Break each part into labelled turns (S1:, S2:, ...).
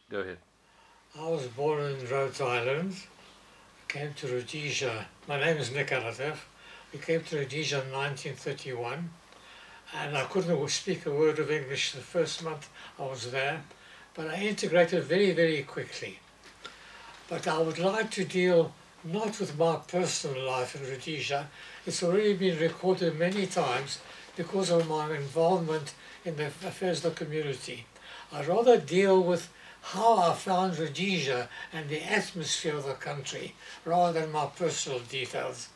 S1: Go ahead.
S2: I was born in Rhodes Island, came to Rhodesia. My name is Alhadeff. We came to Rhodesia in 1931, and I couldn't speak a word of English the first month I was there, but I integrated very, very quickly. But I would like to deal not with my personal life in Rhodesia. It's already been recorded many times because of my involvement in the affairs of the community. I'd rather deal with how I found Rhodesia and the atmosphere of the country rather than my personal details.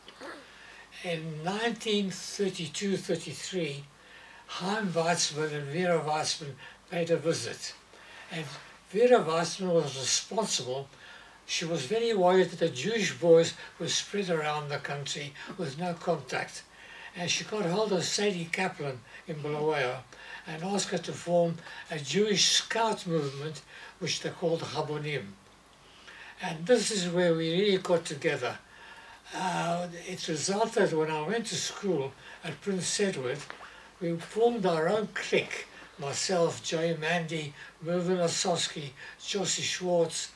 S2: In 1932-33, Chaim Weizmann and Vera Weizmann paid a visit. And Vera Weizmann was responsible. She was very worried that the Jewish boys were spread around the country with no contact. And she got hold of Sadie Kaplan in Bulawayo and asked her to form a Jewish scout movement which they called Chabonim. And this is where we really got together. It resulted when I went to school at Prince Edward, we formed our own clique. Myself, Joey Mandy, Mervyn Osowski, Josie Schwartz,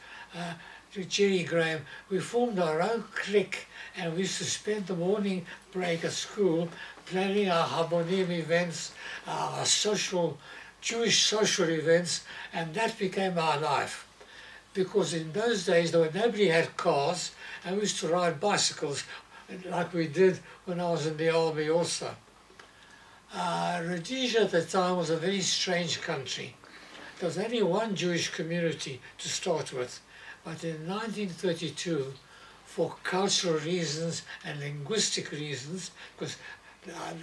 S2: Jerry Graham. We formed our own clique and we used to spend the morning break at school planning our Chabonim events, our Jewish social events, and that became our life. Because in those days nobody had cars and we used to ride bicycles like we did when I was in the army also. Rhodesia at the time was a very strange country. There was only one Jewish community to start with, but in 1932, for cultural reasons and linguistic reasons, because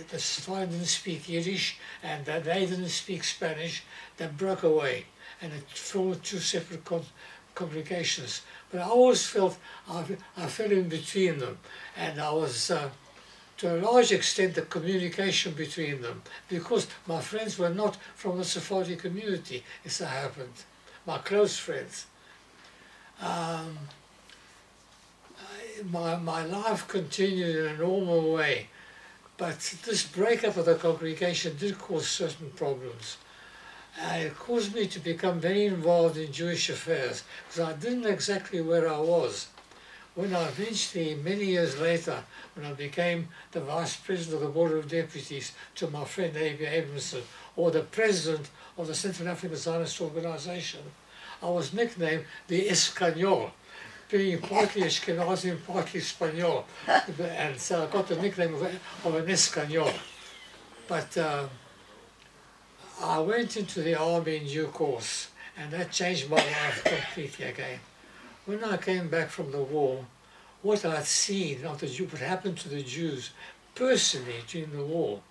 S2: the Safari didn't speak Yiddish and they didn't speak Spanish, they broke away and it formed two separate congregations. But I always felt I fell in between them, and I was to a large extent the communication between them, because my friends were not from the Sephardi community, as it happened, my close friends. My life continued in a normal way, but this breakup of the congregation did cause certain problems. It caused me to become very involved in Jewish affairs, because I didn't know exactly where I was. When I eventually, many years later, when I became the Vice President of the Board of Deputies to my friend A.B. Abramson, or the President of the Central African Zionist Organization, I was nicknamed the Espanol, being partly Ashkenazi and partly Spanish, and so I got the nickname of an Espanol. But I went into the army in due course, and that changed my life completely again. When I came back from the war, what I'd seen of what happened to the Jews personally during the war,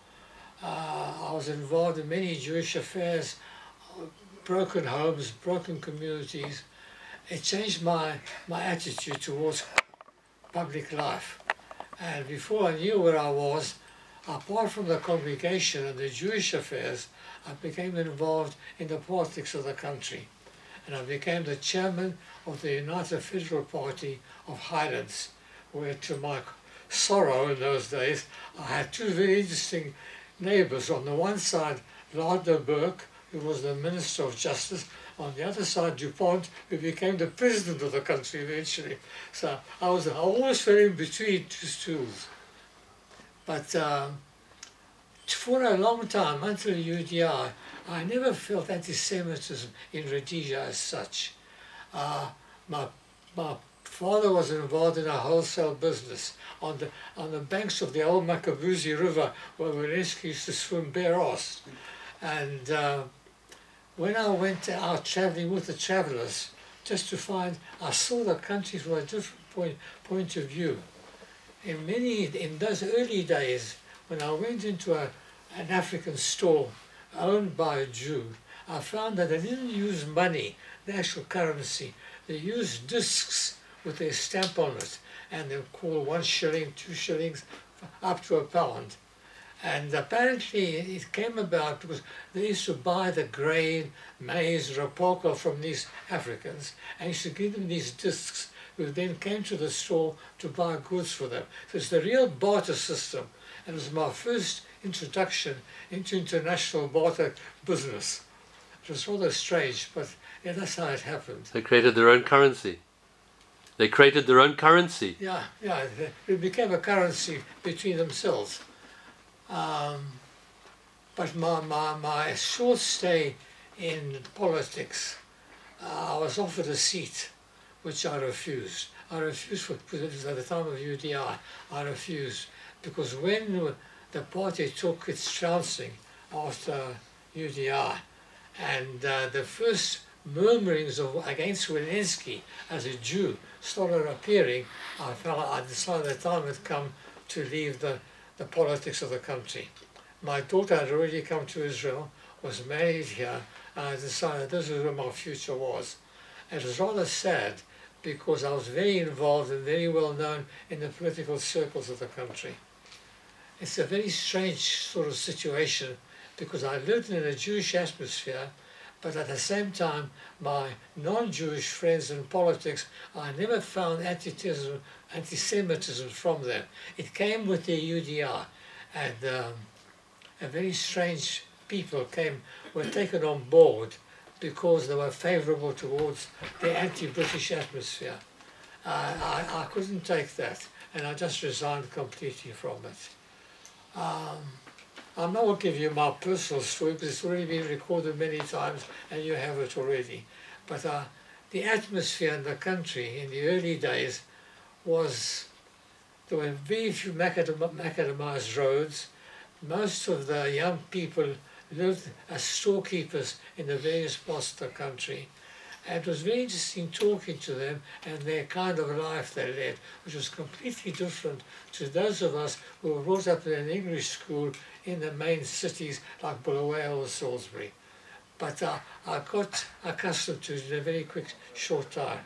S2: I was involved in many Jewish affairs, broken homes, broken communities. It changed my attitude towards public life. And before I knew where I was, apart from the congregation and the Jewish affairs, I became involved in the politics of the country. And I became the chairman of the United Federal Party of Highlands, where to my sorrow in those days, I had two very interesting neighbours. On the one side, Lardner Burke, who was the Minister of Justice, on the other side, DuPont, who became the president of the country eventually. So I always fell in between two stools. But for a long time, until UDI, I never felt anti-Semitism in Rhodesia as such. My father was involved in a wholesale business on the banks of the old Makabuzi River, where Werenski used to swim bare-assed. And when I went out traveling with the travelers, just to find, I saw the country from a different point of view. In those early days, when I went into an African store owned by a Jew, I found that they didn't use money, the actual currency. They used discs with their stamp on it, and they would call 1 shilling, 2 shillings, up to £1. And apparently it came about because they used to buy the grain, maize, rapoko from these Africans, and used to give them these discs, who then came to the store to buy goods for them. So it's the real barter system, and it was my first introduction into international barter business. was rather strange, but yeah, that's how it happened.
S1: They created their own currency. They created their own currency.
S2: Yeah, yeah, it became a currency between themselves. But my short stay in politics, I was offered a seat, which I refused. I refused because it was at the time of UDI. I refused because when the party took its trouncing after UDI, and the first murmurings against Zelensky as a Jew started appearing, I decided the time had come to leave the politics of the country. My daughter had already come to Israel, was married here, and I decided this is where my future was. It was rather sad because I was very involved and very well known in the political circles of the country. It's a very strange sort of situation because I lived in a Jewish atmosphere, but at the same time, my non-Jewish friends in politics, I never found anti-Semitism from them. It came with the UDI, and a very strange people were taken on board because they were favourable towards the anti-British atmosphere. I couldn't take that, and I just resigned completely from it. I'm not going to give you my personal story because it's already been recorded many times and you have it already. But the atmosphere in the country in the early days was, there were very few macadamized roads. Most of the young people lived as storekeepers in the various parts of the country. And it was very interesting talking to them and their kind of life they led, which was completely different to those of us who were brought up in an English school in the main cities like Bulawayo or Salisbury. But I got accustomed to it in a very quick, short time.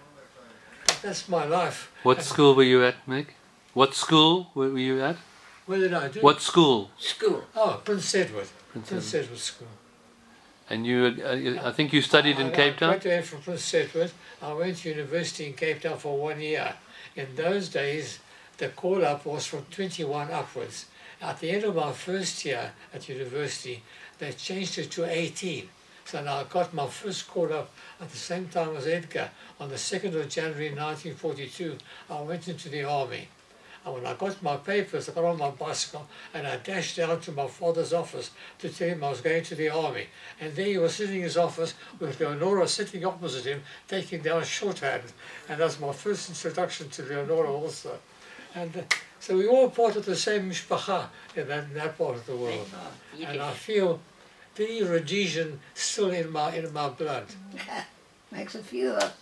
S2: But that's my life.
S1: What school were you at, Mick? What school were you at?
S2: What did I do?
S1: What school?
S2: School. Oh, Prince Edward. Prince Edward School.
S1: And you, I think you studied in Cape Town?
S2: I graduated from Prince Edward. I went to university in Cape Town for 1 year. In those days, the call-up was from 21 upwards. At the end of my first year at university, they changed it to 18. So now I got my first call-up at the same time as Edgar. On the 2nd of January 1942, I went into the army. And when I got my papers, I got on my bicycle and I dashed down to my father's office to tell him I was going to the army. And there he was sitting in his office with Leonora sitting opposite him, taking down shorthand. And that was my first introduction to Leonora also. And so we're all part of the same mishpacha in that part of the world. And I feel very Rhodesian still in my blood.
S3: Makes a few of us.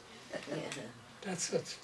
S2: That's it.